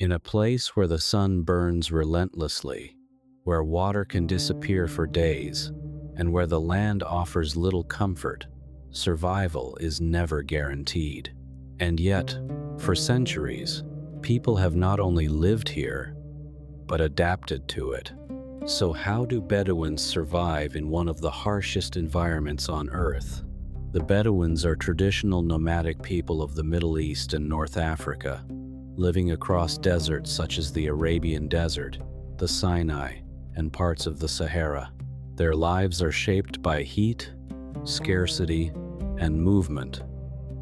In a place where the sun burns relentlessly, where water can disappear for days, and where the land offers little comfort, survival is never guaranteed. And yet, for centuries, people have not only lived here, but adapted to it. So how do Bedouins survive in one of the harshest environments on Earth? The Bedouins are traditional nomadic people of the Middle East and North Africa, living across deserts such as the Arabian Desert, the Sinai, and parts of the Sahara. Their lives are shaped by heat, scarcity, and movement.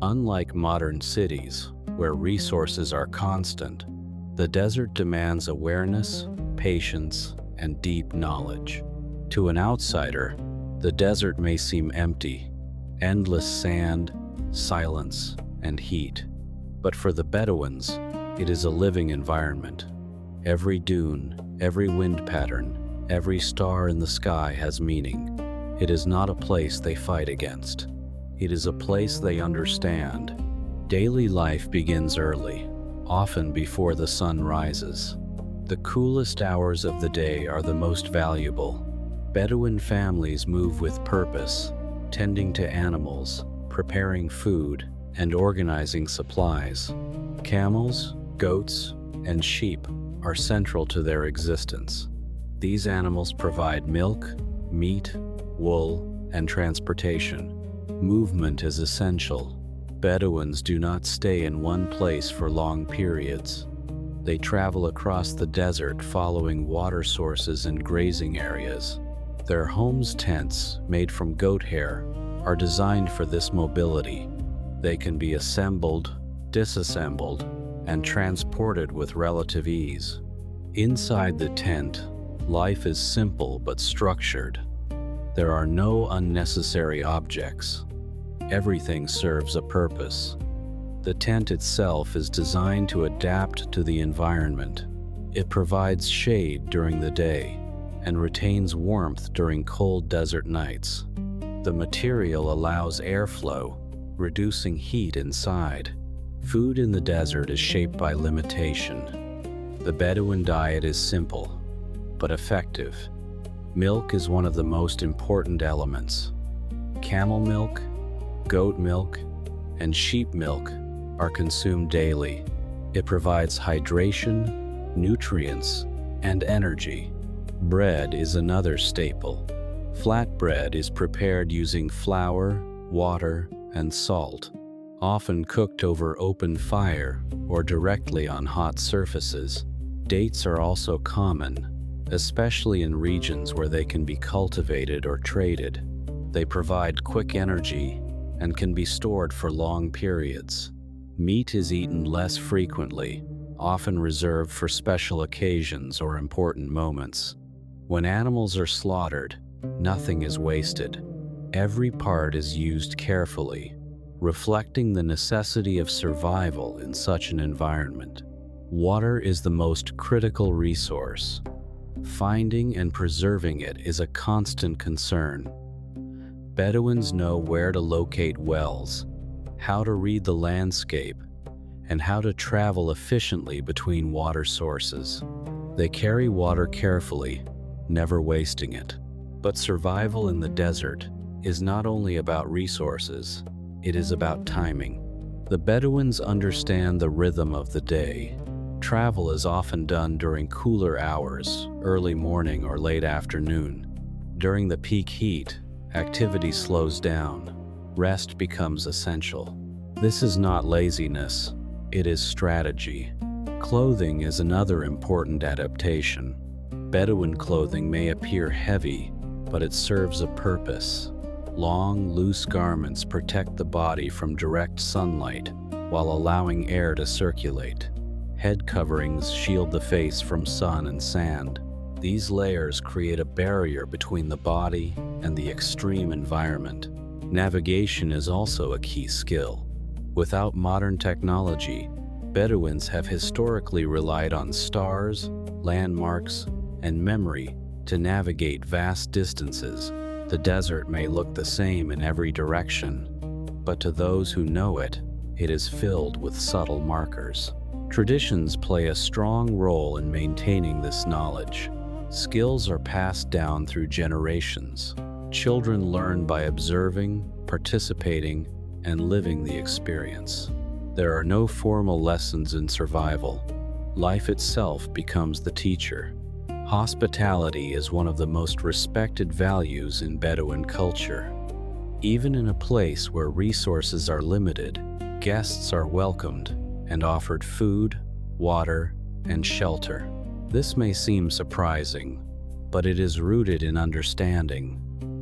Unlike modern cities, where resources are constant, the desert demands awareness, patience, and deep knowledge. To an outsider, the desert may seem empty, endless sand, silence, and heat. But for the Bedouins, it is a living environment. Every dune, every wind pattern, every star in the sky has meaning. It is not a place they fight against. It is a place they understand. Daily life begins early, often before the sun rises. The coolest hours of the day are the most valuable. Bedouin families move with purpose, tending to animals, preparing food, and organizing supplies. Camels, goats, and sheep are central to their existence. These animals provide milk, meat, wool, and transportation. Movement is essential. Bedouins do not stay in one place for long periods. They travel across the desert following water sources and grazing areas. Their homes' tents, made from goat hair, are designed for this mobility. They can be assembled, disassembled, and transported with relative ease. Inside the tent, life is simple but structured. There are no unnecessary objects. Everything serves a purpose. The tent itself is designed to adapt to the environment. It provides shade during the day and retains warmth during cold desert nights. The material allows airflow, reducing heat inside. Food in the desert is shaped by limitation. The Bedouin diet is simple, but effective. Milk is one of the most important elements. Camel milk, goat milk, and sheep milk are consumed daily. It provides hydration, nutrients, and energy. Bread is another staple. Flatbread is prepared using flour, water, and salt, often cooked over open fire or directly on hot surfaces. Dates are also common, especially in regions where they can be cultivated or traded. They provide quick energy and can be stored for long periods. Meat is eaten less frequently, often reserved for special occasions or important moments. When animals are slaughtered, nothing is wasted. Every part is used carefully, reflecting the necessity of survival in such an environment. Water is the most critical resource. Finding and preserving it is a constant concern. Bedouins know where to locate wells, how to read the landscape, and how to travel efficiently between water sources. They carry water carefully, never wasting it. But survival in the desert is not only about resources, it is about timing. The Bedouins understand the rhythm of the day. Travel is often done during cooler hours, early morning or late afternoon. During the peak heat, activity slows down. Rest becomes essential. This is not laziness, it is strategy. Clothing is another important adaptation. Bedouin clothing may appear heavy, but it serves a purpose. Long, loose garments protect the body from direct sunlight while allowing air to circulate. Head coverings shield the face from sun and sand. These layers create a barrier between the body and the extreme environment. Navigation is also a key skill. Without modern technology, Bedouins have historically relied on stars, landmarks, and memory to navigate vast distances. The desert may look the same in every direction, but to those who know it, it is filled with subtle markers. Traditions play a strong role in maintaining this knowledge. Skills are passed down through generations. Children learn by observing, participating, and living the experience. There are no formal lessons in survival. Life itself becomes the teacher. Hospitality is one of the most respected values in Bedouin culture. Even in a place where resources are limited, guests are welcomed and offered food, water, and shelter. This may seem surprising, but it is rooted in understanding.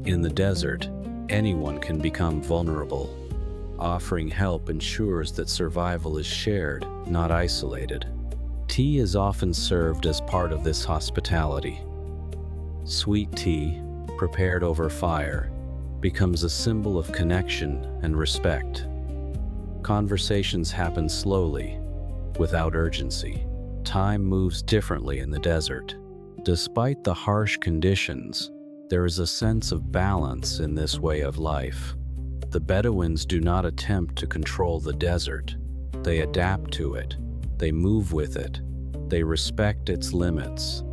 In the desert, anyone can become vulnerable. Offering help ensures that survival is shared, not isolated. Tea is often served as part of this hospitality. Sweet tea, prepared over fire, becomes a symbol of connection and respect. Conversations happen slowly, without urgency. Time moves differently in the desert. Despite the harsh conditions, there is a sense of balance in this way of life. The Bedouins do not attempt to control the desert. They adapt to it. They move with it. They respect its limits.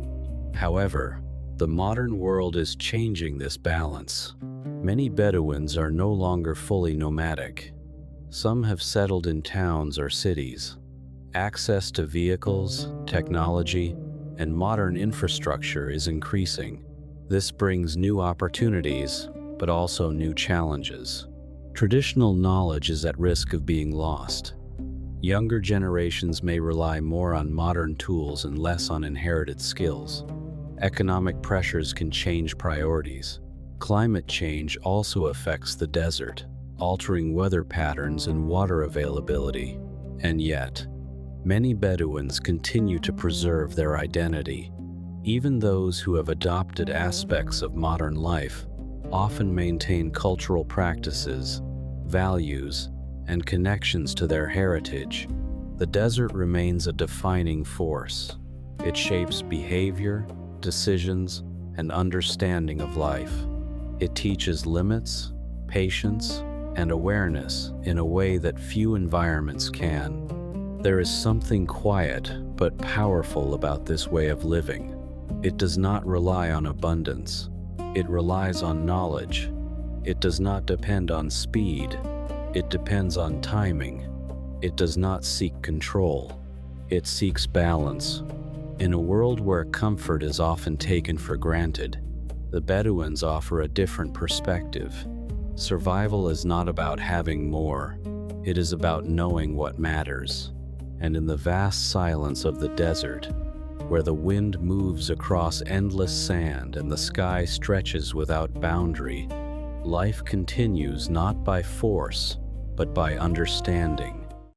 However, the modern world is changing this balance. Many Bedouins are no longer fully nomadic. Some have settled in towns or cities. Access to vehicles, technology, and modern infrastructure is increasing. This brings new opportunities, but also new challenges. Traditional knowledge is at risk of being lost. Younger generations may rely more on modern tools and less on inherited skills. Economic pressures can change priorities. Climate change also affects the desert, altering weather patterns and water availability. And yet, many Bedouins continue to preserve their identity. Even those who have adopted aspects of modern life often maintain cultural practices, values, and connections to their heritage. The desert remains a defining force. It shapes behavior, decisions, and understanding of life. It teaches limits, patience, and awareness in a way that few environments can. There is something quiet but powerful about this way of living. It does not rely on abundance. It relies on knowledge. It does not depend on speed. It depends on timing. It does not seek control. It seeks balance. In a world where comfort is often taken for granted, the Bedouins offer a different perspective. Survival is not about having more. It is about knowing what matters. And in the vast silence of the desert, where the wind moves across endless sand and the sky stretches without boundary, life continues not by force, but by understanding.